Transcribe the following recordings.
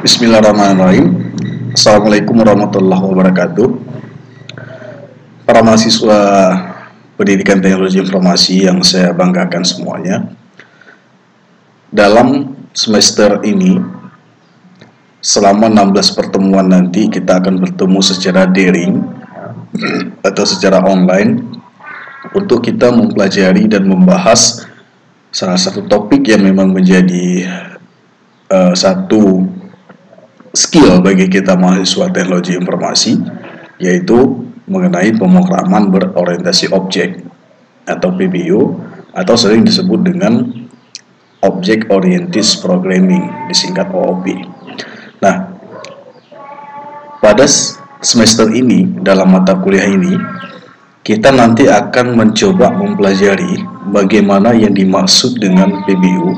Bismillahirrahmanirrahim. Assalamualaikum warahmatullahi wabarakatuh. Para mahasiswa Pendidikan Teknologi Informasi yang saya banggakan semuanya, dalam semester ini selama 16 pertemuan nanti kita akan bertemu secara daring atau secara online untuk kita mempelajari dan membahas salah satu topik yang memang menjadi satu skill bagi kita mahasiswa teknologi informasi, yaitu mengenai pemrograman berorientasi objek atau PBO, atau sering disebut dengan Object Oriented Programming, disingkat OOP. Nah, pada semester ini, dalam mata kuliah ini, kita nanti akan mencoba mempelajari bagaimana yang dimaksud dengan PBO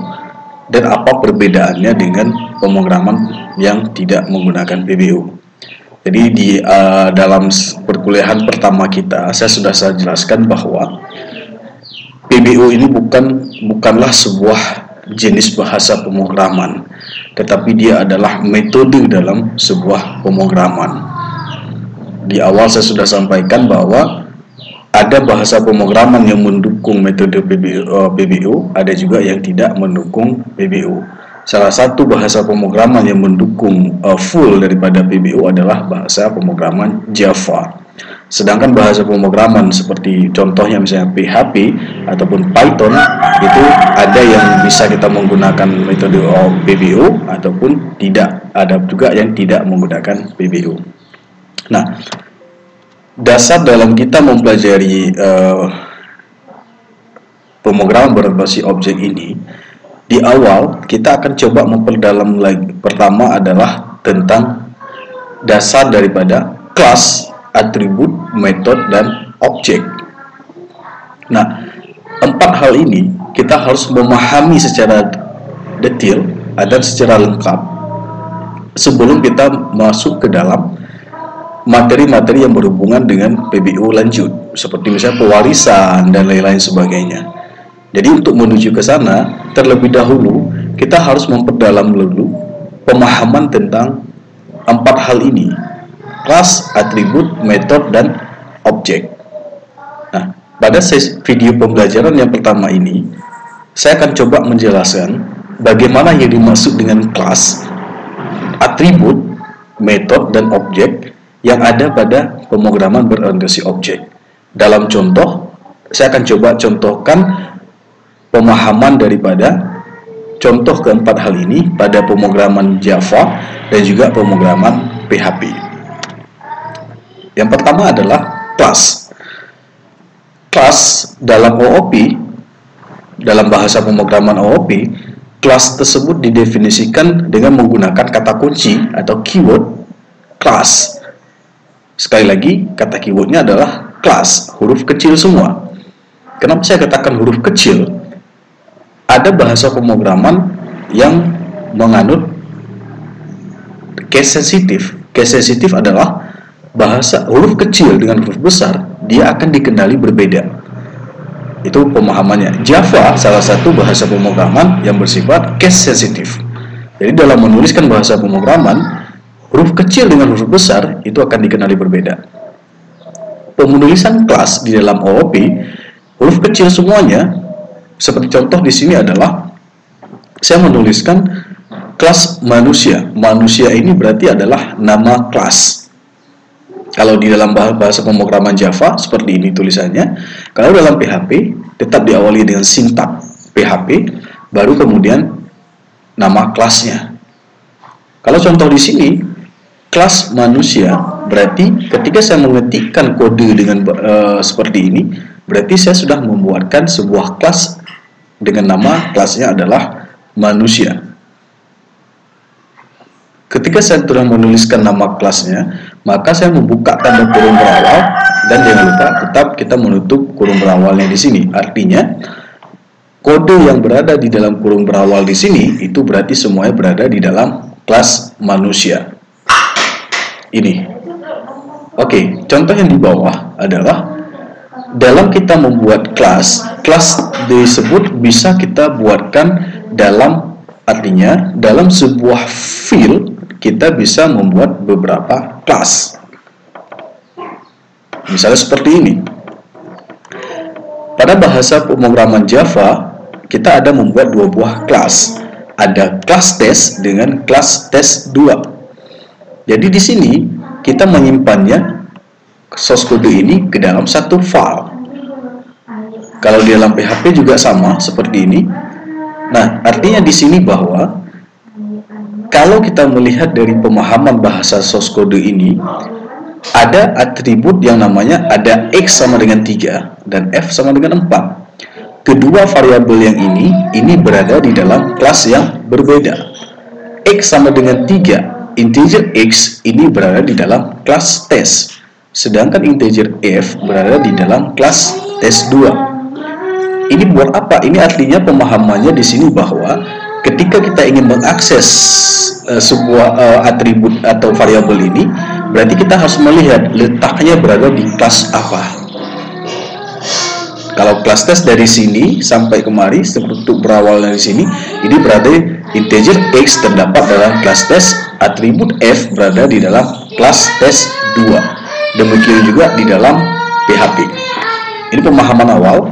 dan apa perbedaannya dengan pemrograman yang tidak menggunakan PBO. Jadi di dalam perkuliahan pertama kita, saya jelaskan bahwa PBO ini bukanlah sebuah jenis bahasa pemrograman, tetapi dia adalah metode dalam sebuah pemrograman. Di awal saya sudah sampaikan bahwa ada bahasa pemrograman yang mendukung metode PBO, ada juga yang tidak mendukung PBO. Salah satu bahasa pemrograman yang mendukung full daripada PBO adalah bahasa pemrograman Java. Sedangkan bahasa pemrograman seperti contohnya misalnya PHP ataupun Python, itu ada yang bisa kita menggunakan metode PBO ataupun tidak. Ada juga yang tidak menggunakan PBO. Nah, dasar dalam kita mempelajari pemrograman berorientasi objek ini, di awal kita akan coba memperdalam lagi. Pertama adalah tentang dasar daripada kelas, atribut, metode, dan objek. Nah, 4 hal ini kita harus memahami secara detail dan secara lengkap sebelum kita masuk ke dalam materi-materi yang berhubungan dengan PBO lanjut, seperti misalnya pewarisan dan lain-lain sebagainya. Jadi untuk menuju ke sana, terlebih dahulu kita harus memperdalam dulu pemahaman tentang 4 hal ini: kelas, atribut, metode, dan objek. Nah, pada video pembelajaran yang pertama ini, saya akan coba menjelaskan bagaimana yang dimaksud dengan kelas, atribut, metode, dan objek yang ada pada pemrograman berorientasi objek. Dalam contoh, saya akan coba contohkan pemahaman daripada contoh keempat hal ini pada pemrograman Java dan juga pemrograman PHP. Yang pertama adalah kelas. Kelas dalam OOP, dalam bahasa pemrograman OOP, kelas tersebut didefinisikan dengan menggunakan kata kunci atau keyword kelas. Sekali lagi, kata keywordnya adalah kelas, huruf kecil semua. Kenapa saya katakan huruf kecil? Ada bahasa pemrograman yang menganut case sensitif. Case sensitif adalah bahasa huruf kecil dengan huruf besar, dia akan dikenali berbeda. Itu pemahamannya. Java salah satu bahasa pemrograman yang bersifat case sensitif. Jadi dalam menuliskan bahasa pemrograman, huruf kecil dengan huruf besar itu akan dikenali berbeda. Penulisan kelas di dalam OOP, huruf kecil semuanya. Seperti contoh di sini adalah saya menuliskan kelas manusia. Manusia ini berarti adalah nama kelas. Kalau di dalam bahasa pemrograman Java seperti ini tulisannya. Kalau dalam PHP tetap diawali dengan sintak PHP, baru kemudian nama kelasnya. Kalau contoh di sini kelas manusia, berarti ketika saya mengetikkan kode dengan seperti ini, berarti saya sudah membuatkan sebuah kelas dengan nama kelasnya adalah manusia. Ketika saya sudah menuliskan nama kelasnya, maka saya membuka tanda kurung berawal, dan jangan lupa tetap kita menutup kurung berawalnya di sini. Artinya kode yang berada di dalam kurung berawal di sini itu berarti semuanya berada di dalam kelas manusia. Ini. Oke, contoh yang di bawah adalah dalam kita membuat kelas tersebut bisa kita buatkan dalam, artinya dalam sebuah field kita bisa membuat beberapa kelas. Misalnya seperti ini. Pada bahasa pemrograman Java, kita ada membuat dua buah kelas. Ada kelas test dengan kelas test 2. Jadi di sini kita menyimpannya source kode ini ke dalam satu file. Kalau di dalam PHP juga sama seperti ini. Nah, artinya di sini bahwa kalau kita melihat dari pemahaman bahasa source code ini, ada atribut yang namanya ada X sama dengan 3 dan F sama dengan 4. Kedua variabel yang ini berada di dalam kelas yang berbeda. X sama dengan 3, integer X ini berada di dalam kelas test. Sedangkan integer F berada di dalam kelas test 2. Ini buat apa? Ini artinya pemahamannya di sini bahwa ketika kita ingin mengakses sebuah atribut atau variabel ini, berarti kita harus melihat letaknya berada di kelas apa. Kalau kelas test dari sini sampai kemari, untuk berawal dari sini, ini berarti integer X terdapat dalam kelas test, atribut F berada di dalam kelas test 2. Demikian juga di dalam PHP. Ini pemahaman awal.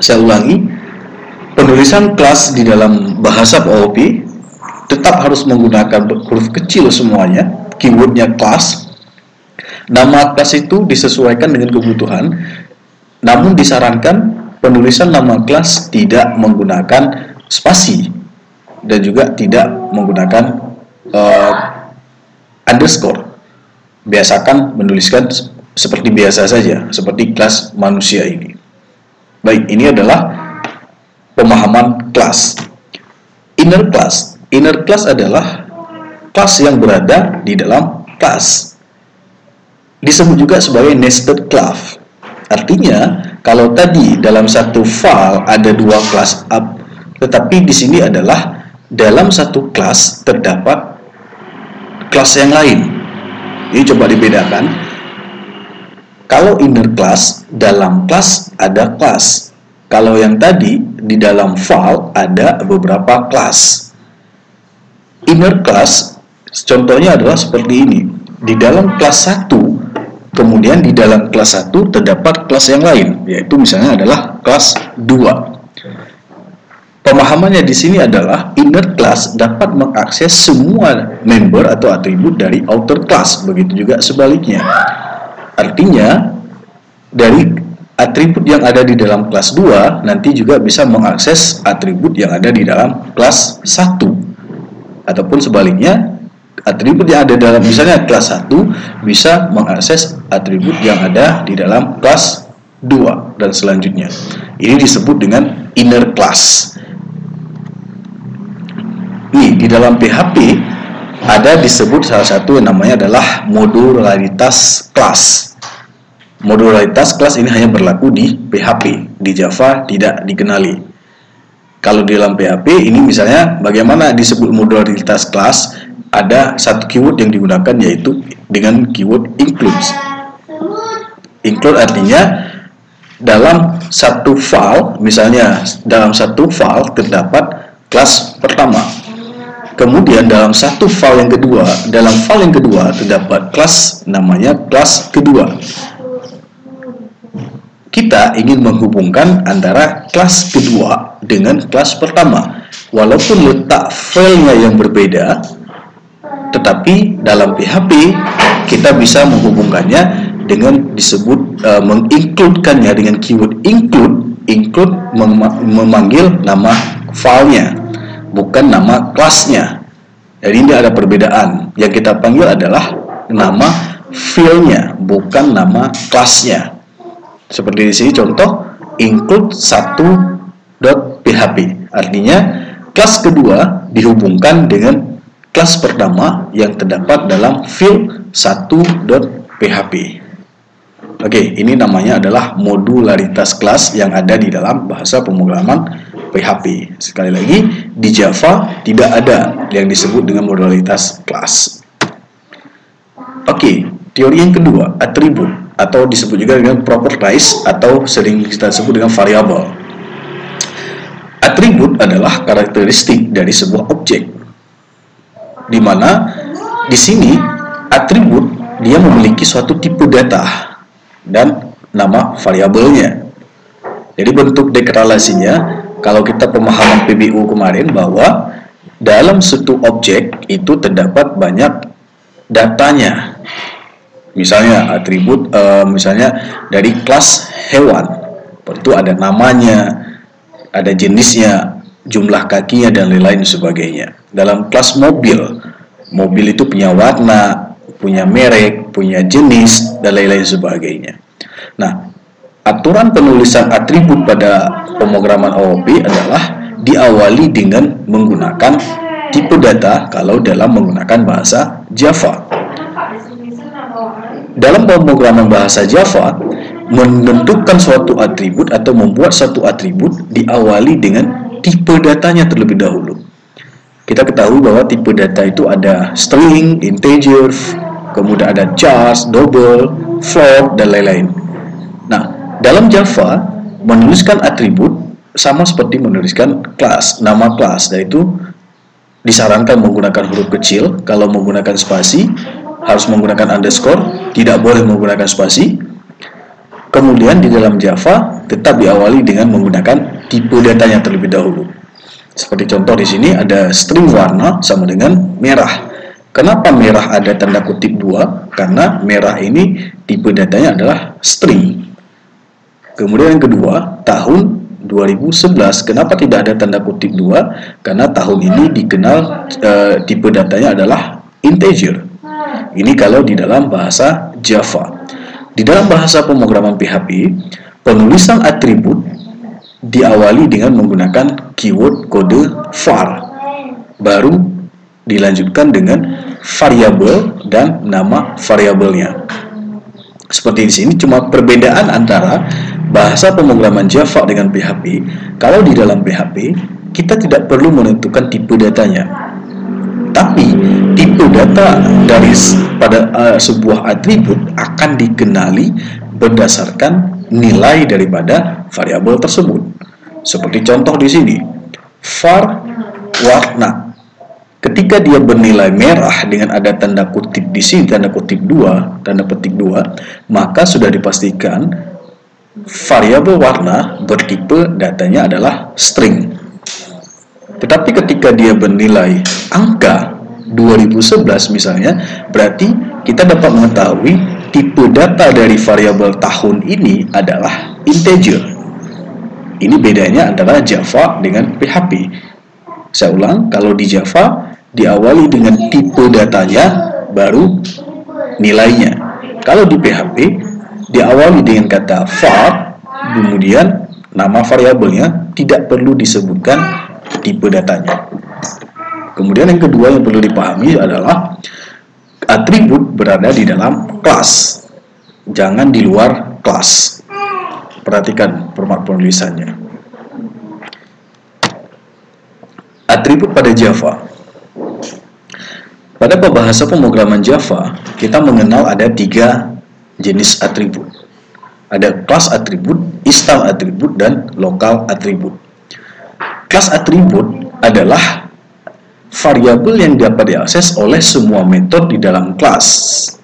Saya ulangi, penulisan kelas di dalam bahasa PHP tetap harus menggunakan huruf kecil semuanya, keywordnya kelas. Nama kelas itu disesuaikan dengan kebutuhan, namun disarankan penulisan nama kelas tidak menggunakan spasi dan juga tidak menggunakan underscore. Biasakan menuliskan seperti biasa saja, seperti kelas manusia ini. Baik, ini adalah pemahaman kelas. Inner class. Inner class adalah kelas yang berada di dalam kelas. Disebut juga sebagai nested class. Artinya, kalau tadi dalam satu file ada dua kelas up, tetapi di sini adalah dalam satu kelas terdapat kelas yang lain. Ini coba dibedakan. Kalau inner class, dalam kelas ada kelas. Kalau yang tadi di dalam file ada beberapa kelas. Inner class contohnya adalah seperti ini. Di dalam kelas 1, kemudian di dalam kelas 1 terdapat kelas yang lain, yaitu misalnya adalah kelas 2. Pemahamannya di sini adalah inner class dapat mengakses semua member atau atribut dari outer class, begitu juga sebaliknya. Artinya, dari atribut yang ada di dalam kelas 2 nanti juga bisa mengakses atribut yang ada di dalam kelas 1. Ataupun sebaliknya, atribut yang ada dalam misalnya kelas 1 bisa mengakses atribut yang ada di dalam kelas 2 dan selanjutnya. Ini disebut dengan inner class. Nih, di dalam PHP ada disebut salah satu yang namanya adalah modularitas kelas. Modularitas kelas ini hanya berlaku di PHP, di Java tidak dikenali. Kalau di dalam PHP ini misalnya bagaimana disebut modularitas kelas, ada satu keyword yang digunakan yaitu dengan keyword includes. Include artinya dalam satu file, misalnya dalam satu file terdapat kelas pertama. Kemudian dalam satu file yang kedua, dalam file yang kedua terdapat kelas namanya kelas kedua. Kita ingin menghubungkan antara kelas kedua dengan kelas pertama. Walaupun letak filenya yang berbeda, tetapi dalam PHP kita bisa menghubungkannya dengan disebut mengincludekannya dengan keyword include. Include memanggil nama filenya, bukan nama kelasnya. Jadi ini ada perbedaan. Yang kita panggil adalah nama filenya, bukan nama kelasnya. Seperti di sini contoh include 1.php. Artinya kelas kedua dihubungkan dengan kelas pertama yang terdapat dalam file 1.php. Oke, ini namanya adalah modularitas kelas yang ada di dalam bahasa pemrograman PHP. Sekali lagi, di Java tidak ada yang disebut dengan modularitas kelas. Oke, teori yang kedua, atribut atau disebut juga dengan properties atau sering kita sebut dengan variabel. Atribut adalah karakteristik dari sebuah objek. di mana di sini atribut dia memiliki suatu tipe data dan nama variabelnya. Jadi bentuk deklarasinya, kalau kita pemahaman PBU kemarin, bahwa dalam suatu objek itu terdapat banyak datanya. Misalnya atribut, misalnya dari kelas hewan, itu ada namanya, ada jenisnya, jumlah kakinya, dan lain-lain sebagainya. Dalam kelas mobil, mobil itu punya warna, punya merek, punya jenis, dan lain-lain sebagainya. Nah, aturan penulisan atribut pada pemrograman OOP adalah diawali dengan menggunakan tipe data kalau dalam menggunakan bahasa Java. Dalam pemrograman bahasa Java, menentukan suatu atribut atau membuat suatu atribut diawali dengan tipe datanya terlebih dahulu. Kita ketahui bahwa tipe data itu ada string, integer, kemudian ada char, double, float, dan lain-lain. Nah, dalam Java, menuliskan atribut sama seperti menuliskan kelas, nama kelas, yaitu disarankan menggunakan huruf kecil. Kalau menggunakan spasi, harus menggunakan underscore, tidak boleh menggunakan spasi. Kemudian di dalam Java, tetap diawali dengan menggunakan tipe datanya terlebih dahulu. Seperti contoh di sini ada string warna sama dengan merah. Kenapa merah ada tanda kutip 2? Karena merah ini tipe datanya adalah string. Kemudian yang kedua, tahun 2011. Kenapa tidak ada tanda kutip 2? Karena tahun ini dikenal tipe datanya adalah integer. Ini kalau di dalam bahasa Java. Di dalam bahasa pemrograman PHP, penulisan atribut diawali dengan menggunakan keyword kode var. Baru dilanjutkan dengan variabel dan nama variabelnya. Seperti di sini, cuma perbedaan antara bahasa pemrograman Java dengan PHP. Kalau di dalam PHP, kita tidak perlu menentukan tipe datanya. Tapi, tipe data dari pada sebuah atribut akan dikenali berdasarkan nilai daripada variabel tersebut. Seperti contoh di sini, var warna. Ketika dia bernilai merah dengan ada tanda kutip di sini, tanda kutip 2, tanda petik 2, maka sudah dipastikan variabel warna bertipe datanya adalah string. Tetapi ketika dia bernilai angka 2011 misalnya, berarti kita dapat mengetahui tipe data dari variabel tahun ini adalah integer. Ini bedanya antara Java dengan PHP. Saya ulang, kalau di Java diawali dengan tipe datanya, baru nilainya. Kalau di PHP, diawali dengan kata var, kemudian nama variabelnya, tidak perlu disebutkan tipe datanya. Kemudian yang kedua yang perlu dipahami adalah atribut berada di dalam kelas, jangan di luar kelas. Perhatikan format penulisannya. Atribut pada Java. Pada bahasa pemrograman Java, kita mengenal ada 3 jenis atribut. Ada kelas atribut, install atribut, dan lokal atribut. Kelas atribut adalah variabel yang dapat diakses oleh semua metode di dalam kelas,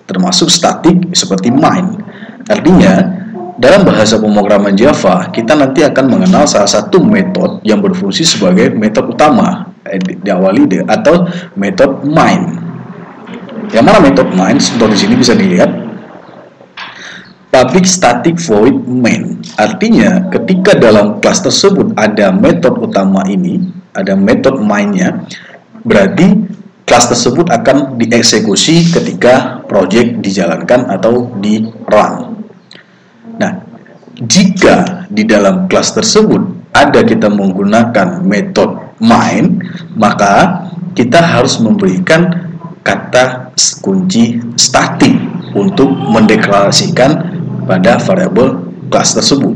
termasuk statik seperti main. Artinya, dalam bahasa pemrograman Java, kita nanti akan mengenal salah satu metode yang berfungsi sebagai metode utama, diawali atau metode main. Yang mana metode main? Contoh di sini bisa dilihat, public static void main. Artinya, ketika dalam kelas tersebut ada metode utama ini, ada metode mainnya, berarti kelas tersebut akan dieksekusi ketika project dijalankan atau di run. Nah, jika di dalam kelas tersebut ada kita menggunakan metode main, maka kita harus memberikan kata kunci statik untuk mendeklarasikan pada variabel kelas tersebut.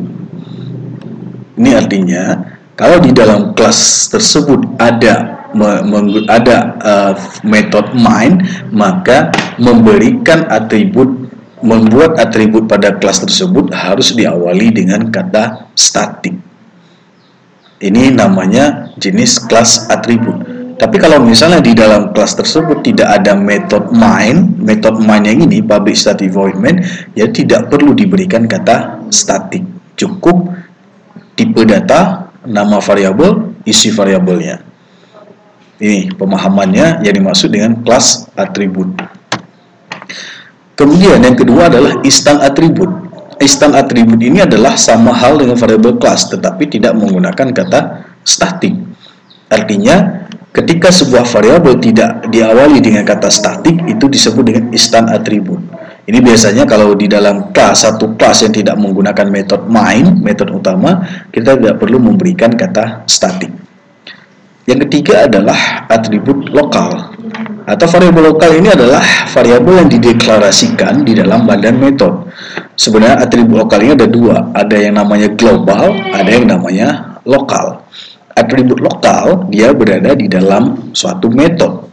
Ini artinya, kalau di dalam kelas tersebut ada metode main, maka memberikan atribut, membuat atribut pada kelas tersebut harus diawali dengan kata statik. Ini namanya jenis kelas atribut. Tapi kalau misalnya di dalam kelas tersebut tidak ada metode main yang ini public static void main, ya tidak perlu diberikan kata static. Cukup tipe data, nama variabel, isi variabelnya. Ini pemahamannya yang dimaksud dengan kelas atribut. Kemudian yang kedua adalah instant atribut. Instant atribut ini adalah sama hal dengan variabel kelas, tetapi tidak menggunakan kata static. Artinya, ketika sebuah variabel tidak diawali dengan kata static, itu disebut dengan instant atribut. Ini biasanya kalau di dalam kelas, satu kelas yang tidak menggunakan metode main, metode utama, kita tidak perlu memberikan kata static. Yang ketiga adalah atribut lokal. Atau variabel lokal ini adalah variabel yang dideklarasikan di dalam badan metode. Sebenarnya atribut lokal ini ada dua, ada yang namanya global, ada yang namanya lokal. Atribut lokal dia berada di dalam suatu metode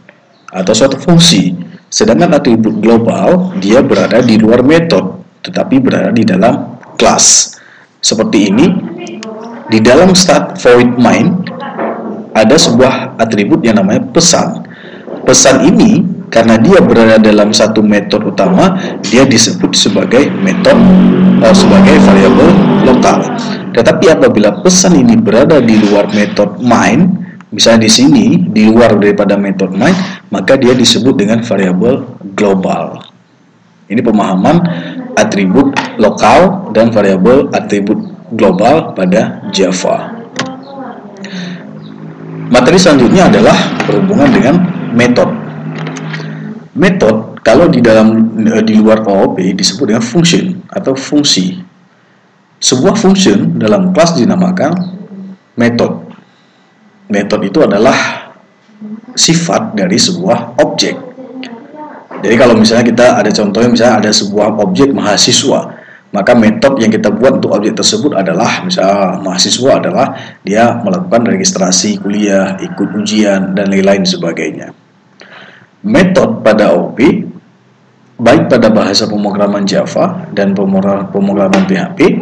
atau suatu fungsi, sedangkan atribut global dia berada di luar metode tetapi berada di dalam kelas. Seperti ini, di dalam start void main ada sebuah atribut yang namanya pesan. Pesan ini karena dia berada dalam satu metode utama, dia disebut sebagai metode sebagai variabel lokal. Tetapi apabila pesan ini berada di luar metode main, misalnya di sini di luar daripada metode main, maka dia disebut dengan variabel global. Ini pemahaman atribut lokal dan variabel atribut global pada Java. Materi selanjutnya adalah berhubungan dengan metode. Metode kalau di luar OOP disebut dengan function atau fungsi. Sebuah function dalam kelas dinamakan metode. Metode itu adalah sifat dari sebuah objek. Jadi kalau misalnya kita ada contohnya, misalnya ada sebuah objek mahasiswa, maka metode yang kita buat untuk objek tersebut adalah, misalnya mahasiswa adalah dia melakukan registrasi kuliah, ikut ujian, dan lain-lain sebagainya. Metode pada OOP, baik pada bahasa pemrograman Java dan pemrograman PHP,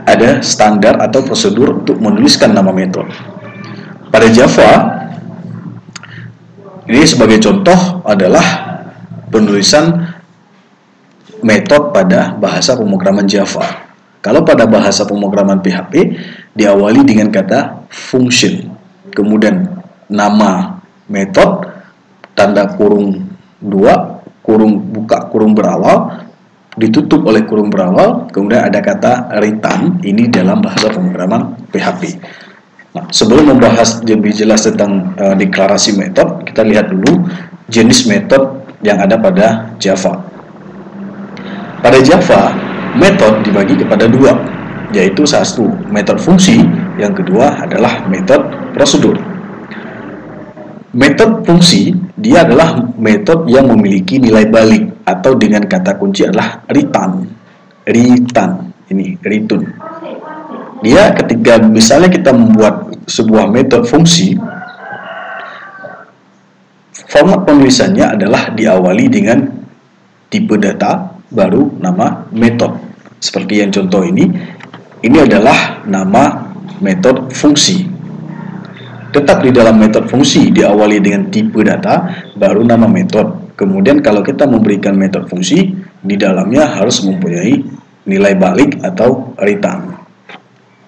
ada standar atau prosedur untuk menuliskan nama metode. Pada Java, ini sebagai contoh adalah penulisan metode pada bahasa pemrograman Java. Kalau pada bahasa pemrograman PHP, diawali dengan kata function, kemudian nama metode, tanda kurung 2, kurung buka kurung berawal, ditutup oleh kurung berawal, kemudian ada kata return. Ini dalam bahasa pemrograman PHP. Nah, sebelum membahas lebih jelas tentang deklarasi metode, kita lihat dulu jenis metode yang ada pada Java. Pada Java, metode dibagi kepada dua, yaitu satu metode fungsi, yang kedua adalah metode prosedur. Metode fungsi dia adalah metode yang memiliki nilai balik atau dengan kata kunci adalah return. Ini return. Dia ketika misalnya kita membuat sebuah metode fungsi, format penulisannya adalah diawali dengan tipe data baru nama metode. Seperti yang contoh ini adalah nama metode fungsi. Tetap di dalam metode fungsi diawali dengan tipe data baru nama metode. Kemudian kalau kita memberikan metode fungsi, di dalamnya harus mempunyai nilai balik atau return.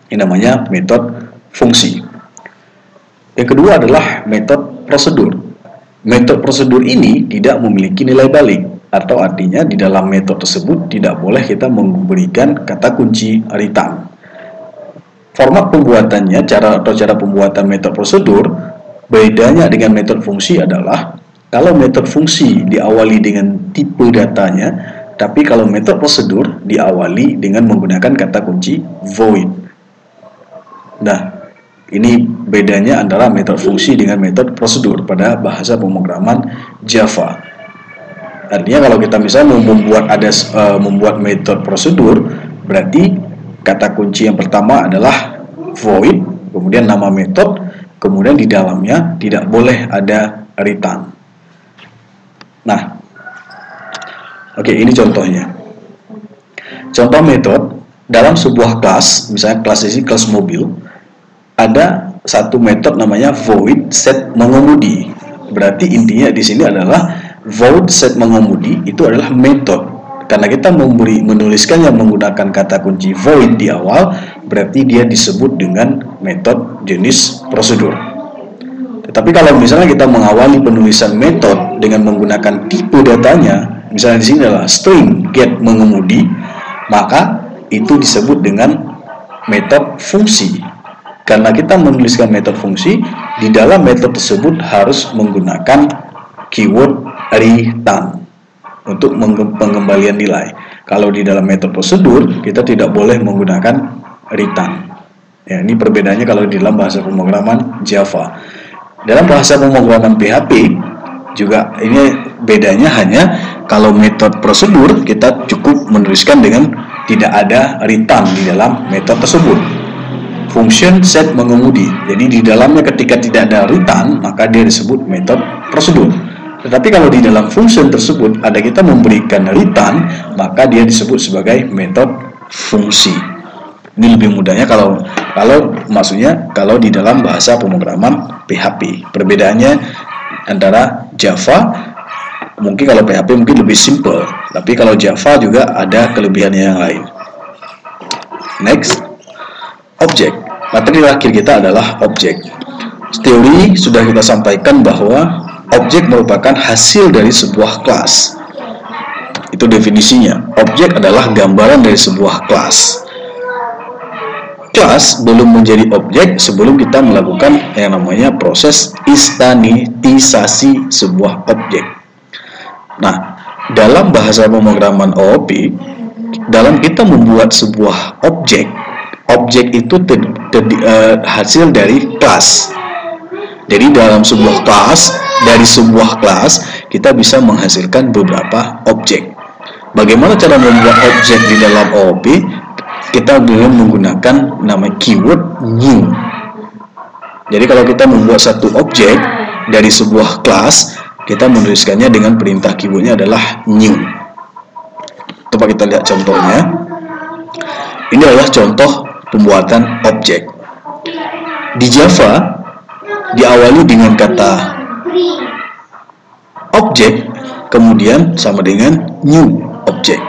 Ini namanya metode fungsi. Yang kedua adalah metode prosedur. Metode prosedur ini tidak memiliki nilai balik, atau artinya di dalam metode tersebut tidak boleh kita memberikan kata kunci return. Format pembuatannya, cara pembuatan metode prosedur, bedanya dengan metode fungsi adalah kalau metode fungsi diawali dengan tipe datanya, tapi kalau metode prosedur diawali dengan menggunakan kata kunci void. Nah, ini bedanya antara metode fungsi dengan metode prosedur pada bahasa pemrograman Java. Artinya kalau kita misalnya membuat metode prosedur, berarti kata kunci yang pertama adalah void, kemudian nama metode, kemudian di dalamnya tidak boleh ada return. Nah, oke, ini contohnya. Contoh metode dalam sebuah kelas, misalnya kelas ini kelas mobil, ada satu metode namanya void set mengemudi. Berarti intinya di sini adalah void set mengemudi itu adalah metode. Karena kita menuliskan yang menggunakan kata kunci void di awal, berarti dia disebut dengan metode jenis prosedur. Tetapi kalau misalnya kita mengawali penulisan metode dengan menggunakan tipe datanya, misalnya di sini adalah string get mengemudi, maka itu disebut dengan metode fungsi. Karena kita menuliskan metode fungsi, di dalam metode tersebut harus menggunakan keyword return untuk pengembalian nilai. Kalau di dalam metode prosedur, kita tidak boleh menggunakan return. Ya, ini perbedaannya kalau di dalam bahasa pemrograman Java. Dalam bahasa pemrograman PHP juga ini bedanya hanya kalau metode prosedur kita cukup menuliskan dengan tidak ada return di dalam metode tersebut. Function set mengemudi. Jadi di dalamnya ketika tidak ada return, maka dia disebut metode prosedur. Tetapi kalau di dalam function tersebut ada kita memberikan return, maka dia disebut sebagai metode fungsi. Ini lebih mudahnya kalau maksudnya kalau di dalam bahasa pemrograman PHP. Perbedaannya antara Java, mungkin kalau PHP mungkin lebih simple, tapi kalau Java juga ada kelebihannya yang lain. Next, objek. Materi terakhir kita adalah objek. Teori sudah kita sampaikan bahwa objek merupakan hasil dari sebuah kelas. Itu definisinya. Objek adalah gambaran dari sebuah kelas. Kelas belum menjadi objek sebelum kita melakukan yang namanya proses instansiasi sebuah objek. Nah, dalam bahasa pemrograman OOP, dalam kita membuat sebuah objek itu hasil dari kelas. Jadi dalam sebuah kelas, dari sebuah kelas kita bisa menghasilkan beberapa objek. Bagaimana cara membuat objek di dalam OOP? Kita dengan menggunakan nama keyword new. Jadi kalau kita membuat satu objek dari sebuah kelas, kita menuliskannya dengan perintah keywordnya adalah new. Coba kita lihat contohnya. Ini adalah contoh pembuatan objek. Di Java diawali dengan kata objek, kemudian sama dengan new objek.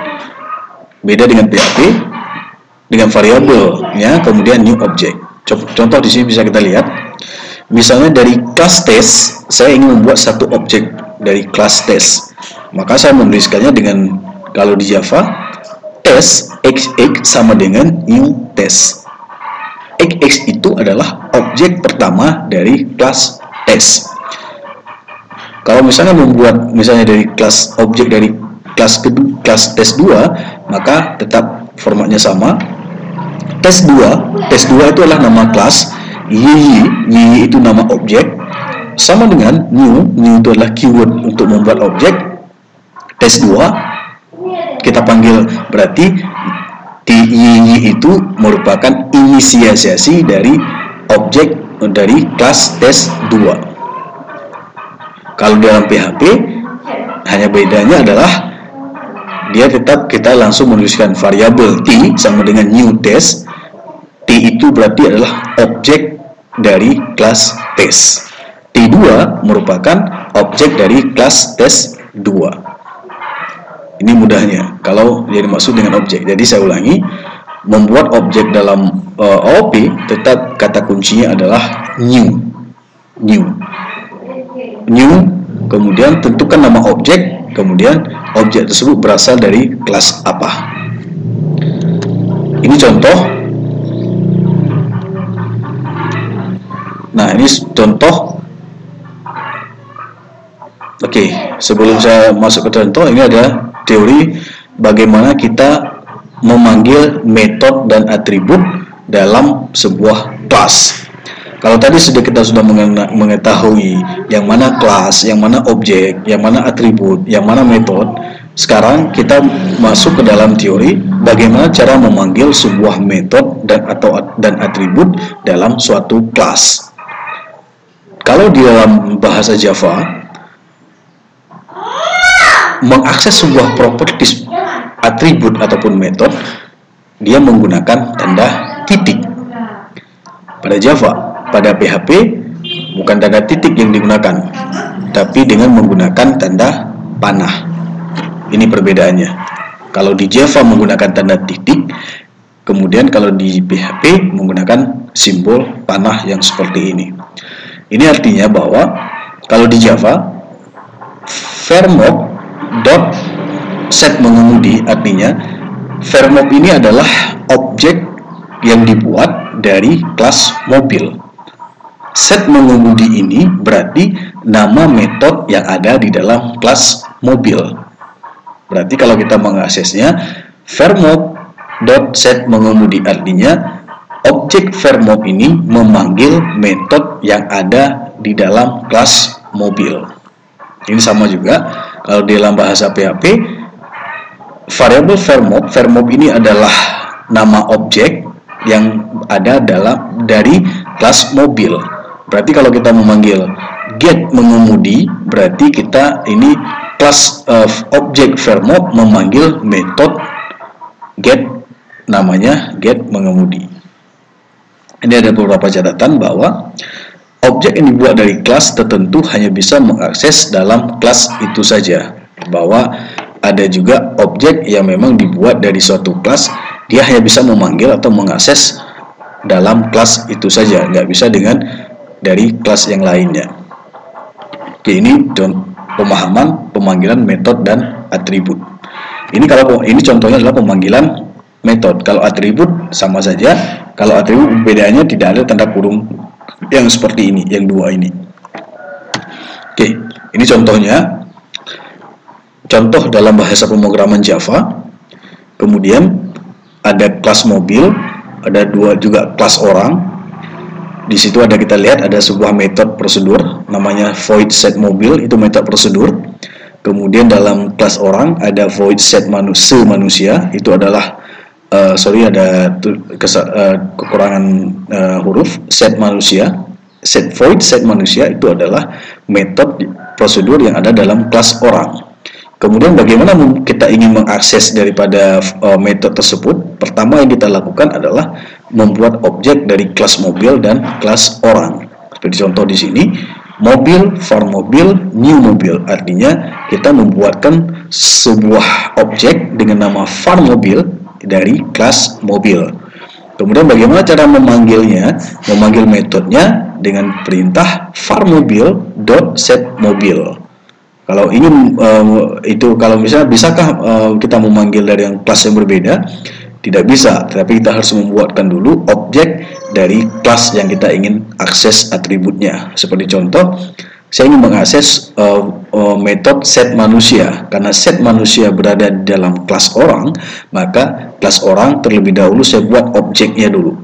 Beda dengan PHP dengan variabel, ya, kemudian new objek. Contoh di sini bisa kita lihat. Misalnya dari class test, saya ingin membuat satu objek dari class test. Maka saya menuliskannya dengan, kalau di Java, test xx sama dengan new test. Xx itu adalah objek pertama dari kelas test. Kalau misalnya membuat dari kelas objek dari kelas test 2, maka tetap formatnya sama. Test 2 itu adalah nama kelas, y itu nama objek, sama dengan new itu adalah keyword untuk membuat objek. Test 2 kita panggil, berarti y itu merupakan inisiasi dari objek dari kelas test 2. Kalau dalam PHP hanya bedanya adalah dia tetap kita langsung menuliskan variabel t sama dengan new test. T itu berarti adalah objek dari kelas test. T2 merupakan objek dari kelas test 2. Ini mudahnya kalau dia dimaksud dengan objek. Jadi saya ulangi, membuat objek dalam OOP tetap kata kuncinya adalah new. Kemudian tentukan nama objek, kemudian objek tersebut berasal dari kelas apa. Ini contoh. Nah, ini contoh. Oke, sebelum saya masuk ke contoh, ini ada teori bagaimana kita memanggil metode dan atribut dalam sebuah kelas. Kalau tadi kita sudah mengetahui yang mana kelas, yang mana objek, yang mana atribut, yang mana metode. Sekarang kita masuk ke dalam teori bagaimana cara memanggil sebuah metode dan atribut dalam suatu kelas. Kalau di dalam bahasa Java, mengakses sebuah properties atribut ataupun metode, dia menggunakan tanda titik. Pada Java, pada PHP bukan tanda titik yang digunakan. tapi dengan menggunakan tanda panah. Ini perbedaannya. Kalau di Java menggunakan tanda titik, kemudian kalau di PHP menggunakan simbol panah yang seperti ini. Ini artinya bahwa kalau di Java vermob.set mengemudi, artinya vermob ini adalah objek yang dibuat dari kelas mobil. Set mengemudi ini berarti nama metode yang ada di dalam kelas mobil. Berarti kalau kita mengaksesnya vermob.set mengemudi, artinya objek vermob ini memanggil metode yang ada di dalam kelas mobil. Ini sama juga kalau di dalam bahasa PHP, variabel vermob ini adalah nama objek yang ada dari kelas mobil. Berarti kalau kita memanggil get mengemudi, berarti kita ini kelas objek vermob memanggil metode get, namanya get mengemudi. Ini ada beberapa catatan bahwa objek yang dibuat dari kelas tertentu hanya bisa mengakses dalam kelas itu saja. Bahwa ada juga objek yang memang dibuat dari suatu kelas, dia hanya bisa memanggil atau mengakses dalam kelas itu saja, nggak bisa dengan dari kelas yang lainnya. Oke, ini pemahaman pemanggilan metode dan atribut. Ini contohnya adalah pemanggilan metode. Kalau atribut sama saja. Kalau atribut bedanya tidak ada tanda kurung yang seperti ini, yang dua ini. Oke, ini contohnya. Contoh dalam bahasa pemrograman Java. Kemudian ada kelas mobil, ada juga kelas orang. Di situ kita lihat ada sebuah metode prosedur namanya void set mobil, itu metode prosedur. Kemudian dalam kelas orang ada void set manusia, itu adalah ada kekurangan huruf. Set manusia, void set manusia itu adalah metode prosedur yang ada dalam kelas orang. Kemudian bagaimana kita ingin mengakses daripada metode tersebut? Pertama yang kita lakukan adalah membuat objek dari kelas mobil dan kelas orang. Seperti contoh di sini, mobil, var mobil, new mobil. Artinya kita membuatkan sebuah objek dengan nama var mobil dari kelas mobil. Kemudian bagaimana cara memanggilnya? Memanggil metodenya dengan perintah var mobil.set mobil. Kalau ingin kalau misalnya bisakah kita memanggil dari yang kelas yang berbeda? Tidak bisa, tapi kita harus membuatkan dulu objek dari kelas yang kita ingin akses atributnya. Seperti contoh, saya ingin mengakses metode set manusia. Karena set manusia berada di dalam kelas orang, maka kelas orang terlebih dahulu saya buat objeknya dulu.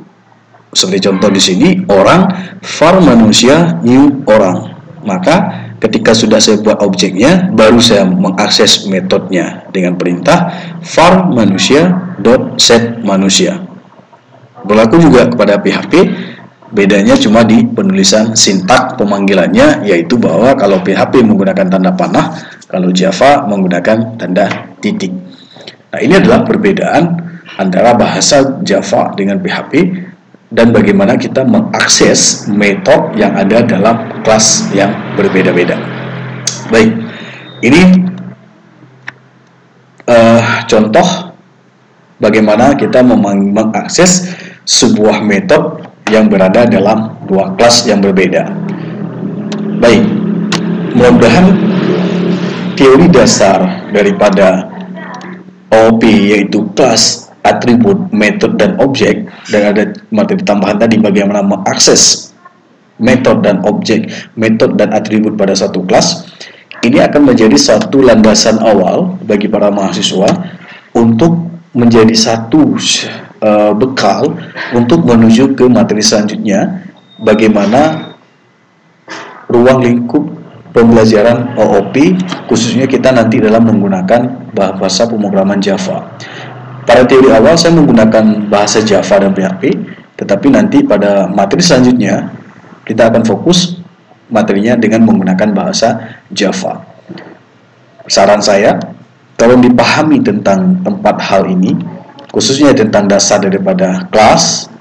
Seperti contoh di sini, orang var manusia new orang. Maka ketika sudah saya buat objeknya, baru saya mengakses metodenya dengan perintah var manusia.set manusia. Berlaku juga kepada PHP, bedanya cuma di penulisan sintak pemanggilannya, yaitu bahwa kalau PHP menggunakan tanda panah, kalau Java menggunakan tanda titik. Nah, ini adalah perbedaan antara bahasa Java dengan PHP dan bagaimana kita mengakses metode yang ada dalam kelas yang berbeda-beda. Baik, ini contoh bagaimana kita mengakses sebuah metode yang berada dalam dua kelas yang berbeda. Baik, mudah-mudahan teori dasar daripada OOP, yaitu kelas, atribut, metode, dan objek, dan ada materi tambahan tadi bagaimana mengakses metode dan objek, metode dan atribut pada satu kelas. Ini akan menjadi satu landasan awal bagi para mahasiswa untuk menjadi satu bekal untuk menuju ke materi selanjutnya, bagaimana ruang lingkup pembelajaran OOP, khususnya kita nanti dalam menggunakan bahasa pemrograman Java. Pada teori awal saya menggunakan bahasa Java dan PHP, tetapi nanti pada materi selanjutnya kita akan fokus materinya dengan menggunakan bahasa Java. Saran saya, tolong dipahami tentang 4 hal ini, khususnya tentang dasar daripada kelas,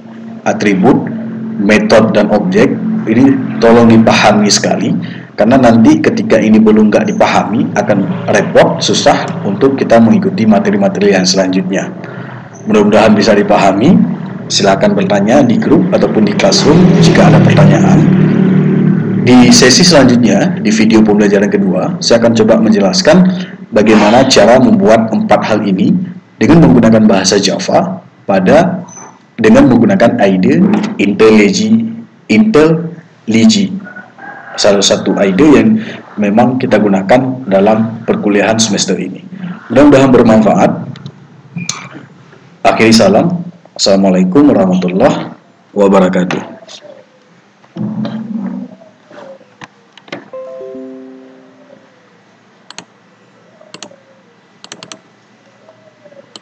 atribut, metode, dan objek. Ini tolong dipahami sekali, karena nanti ketika ini belum nggak dipahami akan repot, susah untuk kita mengikuti materi-materi yang selanjutnya. Mudah-mudahan bisa dipahami. Silakan bertanya di grup ataupun di classroom jika ada pertanyaan. Di sesi selanjutnya, di video pembelajaran kedua, saya akan coba menjelaskan bagaimana cara membuat 4 hal ini dengan menggunakan bahasa Java dengan menggunakan IDE IntelliJ. Salah satu IDE yang memang kita gunakan dalam perkuliahan semester ini. Mudah-mudahan bermanfaat. Akhiri salam. Assalamualaikum warahmatullahi wabarakatuh.